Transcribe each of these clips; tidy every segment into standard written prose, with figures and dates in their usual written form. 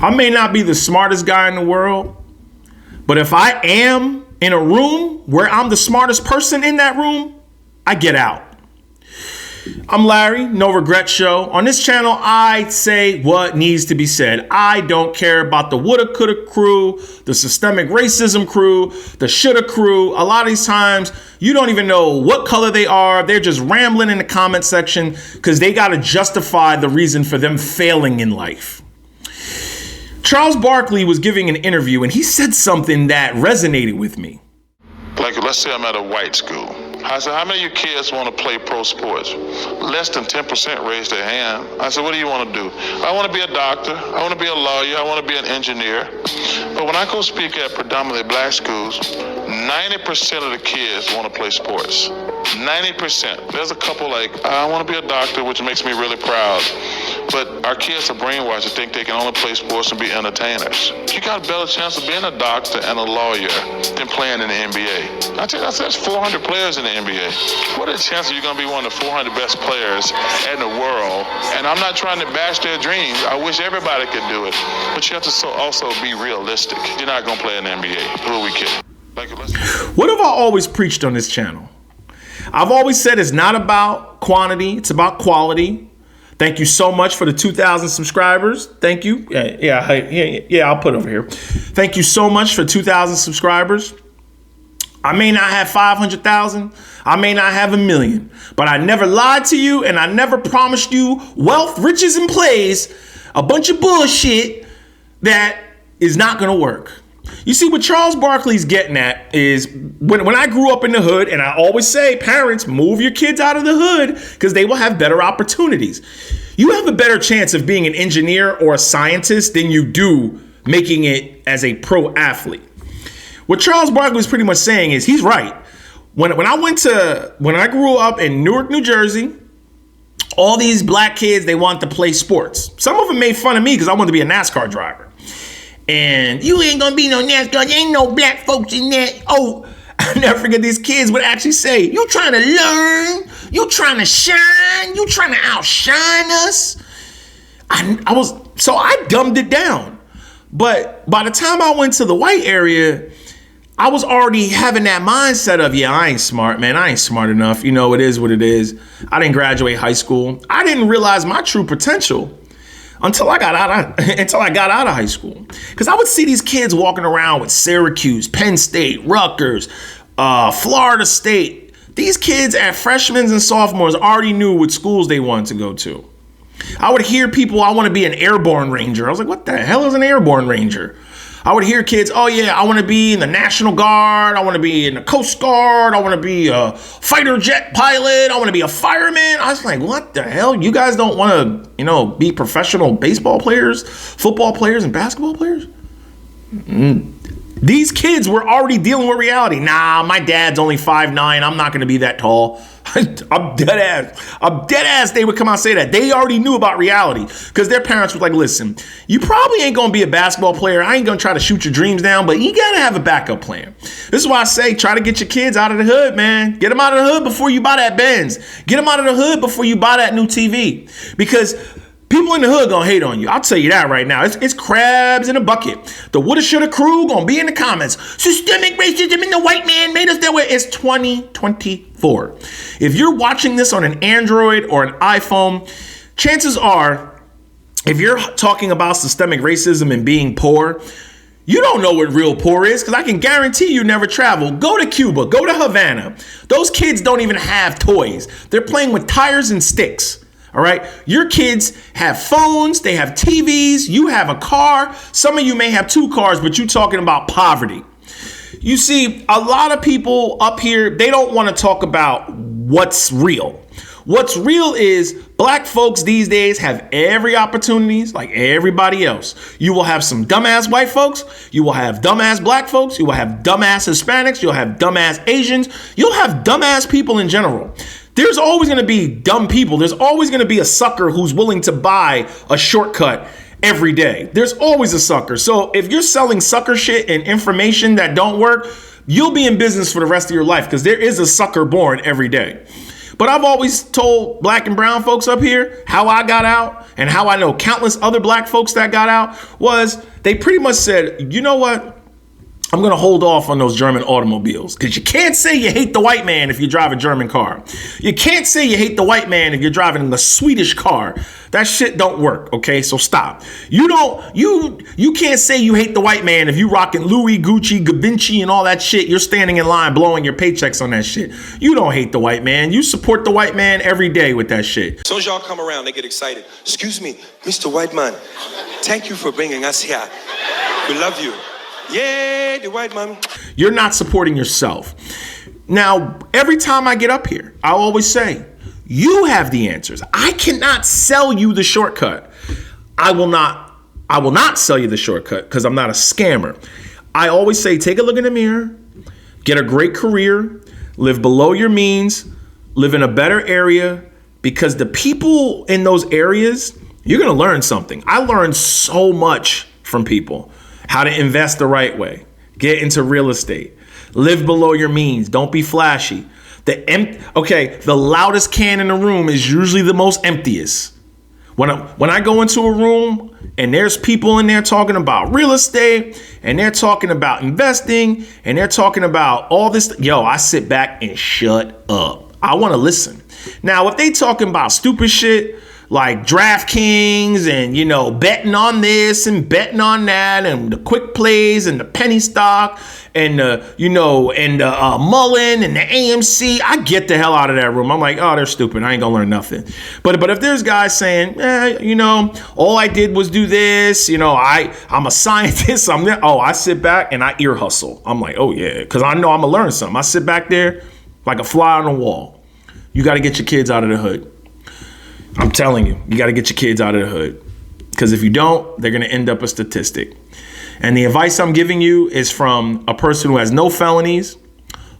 I may not be the smartest guy in the world, but if I am in a room where I'm the smartest person in that room, I get out. I'm Larry, No Regret Show. On this channel, I say what needs to be said. I don't care about the woulda, coulda crew, the systemic racism crew, the shoulda crew. A lot of these times, you don't even know what color they are. They're just rambling in the comment section because they got to justify the reason for them failing in life. Charles Barkley was giving an interview and he said something that resonated with me. Like, let's say I'm at a white school. I said, how many of you kids want to play pro sports? Less than 10% raised their hand. I said, what do you want to do? I want to be a doctor. I want to be a lawyer. I want to be an engineer. But when I go speak at predominantly black schools, 90% of the kids want to play sports. 90%. There's a couple like, I want to be a doctor, which makes me really proud. But our kids are brainwashed to think they can only play sports and be entertainers. You got a better chance of being a doctor and a lawyer than playing in the NBA. I tell you, there's 400 players in the NBA. What are the chances you're going to be one of the 400 best players in the world? And I'm not trying to bash their dreams. I wish everybody could do it. But you have to also be realistic. You're not going to play in the NBA. Who are we kidding? What have I always preached on this channel? I've always said it's not about quantity, it's quality. Thank you so much for the 2,000 subscribers. Thank you. Yeah, I'll put it over here. Thank you so much for 2,000 subscribers. I may not have 500,000. I may not have 1 million, but I never lied to you and I never promised you wealth, riches, and plays, a bunch of bullshit that is not going to work. You see, what Charles Barkley's getting at is when I grew up in the hood, and I always say, parents, move your kids out of the hood because they will have better opportunities. You have a better chance of being an engineer or a scientist than you do making it as a pro athlete. What Charles Barkley was pretty much saying is he's right. When I grew up in Newark, New Jersey, all these black kids, they wanted to play sports. Some of them made fun of me because I wanted to be a NASCAR driver. And you ain't gonna be no NASCAR. There ain't no black folks in that. Oh, I never forget these kids would actually say, you trying to learn? You trying to shine? You trying to outshine us? I dumbed it down. But by the time I went to the white area, I was already having that mindset of, yeah, I ain't smart, man. I ain't smart enough. You know, it is what it is. I didn't graduate high school. I didn't realize my true potential until I got out of high school. Because I would see these kids walking around with Syracuse, Penn State, Rutgers, Florida State. These kids at freshmen and sophomores already knew what schools they wanted to go to. I would hear people, I want to be an airborne ranger. I was like, what the hell is an airborne ranger? I would hear kids, oh yeah, I want to be in the National Guard. I want to be in the Coast Guard. I want to be a fighter jet pilot. I want to be a fireman. I was like, what the hell? You guys don't want to, be professional baseball players, football players, and basketball players? These kids were already dealing with reality. Nah, my dad's only 5'9". I'm not going to be that tall. I'm dead ass. They would come out and say that. They already knew about reality because their parents were like, listen, you probably ain't going to be a basketball player. I ain't going to try to shoot your dreams down, but you got to have a backup plan. This is why I say try to get your kids out of the hood, man. Get them out of the hood before you buy that Benz. Get them out of the hood before you buy that new TV, because people in the hood gonna hate on you. I'll tell you that right now. It's crabs in a bucket. The woulda, shoulda crew gonna be in the comments. Systemic racism and the white man made us that way. It's 2024. If you're watching this on an Android or an iPhone, chances are, if you're talking about systemic racism and being poor, you don't know what real poor is, because I can guarantee you never travel. Go to Cuba, go to Havana. Those kids don't even have toys. They're playing with tires and sticks. All right. Your kids have phones. They have TVs. You have a car. Some of you may have 2 cars, but you're talking about poverty. You see, a lot of people up here, they don't want to talk about what's real. What's real is black folks these days have every opportunities like everybody else. You will have some dumbass white folks. You will have dumbass black folks. You will have dumbass Hispanics. You'll have dumbass Asians. You'll have dumbass people in general. There's always going to be dumb people. There's always going to be a sucker who's willing to buy a shortcut every day. There's always a sucker. So if you're selling sucker shit and information that don't work, you'll be in business for the rest of your life, because there is a sucker born every day. But I've always told black and brown folks up here how I got out. and how I know countless other black folks that got out was they pretty much said, you know what? I'm going to hold off on those German automobiles because you can't say you hate the white man if you drive a German car. You can't say you hate the white man if you're driving a Swedish car. That shit don't work, okay? So stop. You can't say you hate the white man if you rocking Louis, Gucci, Givenchy, and all that shit. You're standing in line blowing your paychecks on that shit. You don't hate the white man. You support the white man every day with that shit. As soon as y'all come around, they get excited. Excuse me, Mr. White Man, thank you for bringing us here. We love you. Yeah, the white man. You're not supporting yourself. Now, every time I get up here, I'll always say, you have the answers. I cannot sell you the shortcut. I will not sell you the shortcut because I'm not a scammer. I always say, take a look in the mirror, get a great career, live below your means, live in a better area, because the people in those areas, you're going to learn something. I learned so much from people. How to invest the right way, get into real estate, live below your means, don't be flashy. The loudest can in the room is usually the most emptiest. When I go into a room and there's people in there talking about real estate and they're talking about investing and they're talking about all this, I sit back and shut up. I want to listen. Now, if they talking about stupid shit, like DraftKings and, betting on this and betting on that and the quick plays and the penny stock and, Mullen and the AMC, I get the hell out of that room. I'm like, oh, they're stupid. I ain't gonna learn nothing. But if there's guys saying, all I did was do this, I'm a scientist. I sit back and I ear hustle. I'm like, oh, yeah, because I know I'm gonna learn something. I sit back there like a fly on the wall. You got to get your kids out of the hood. I'm telling you, you got to get your kids out of the hood, because if you don't, they're going to end up a statistic. And the advice I'm giving you is from a person who has no felonies,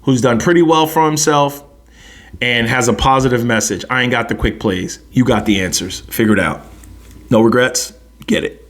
who's done pretty well for himself, and has a positive message. I ain't got the quick plays. You got the answers. Figure it out. No regrets. Get it.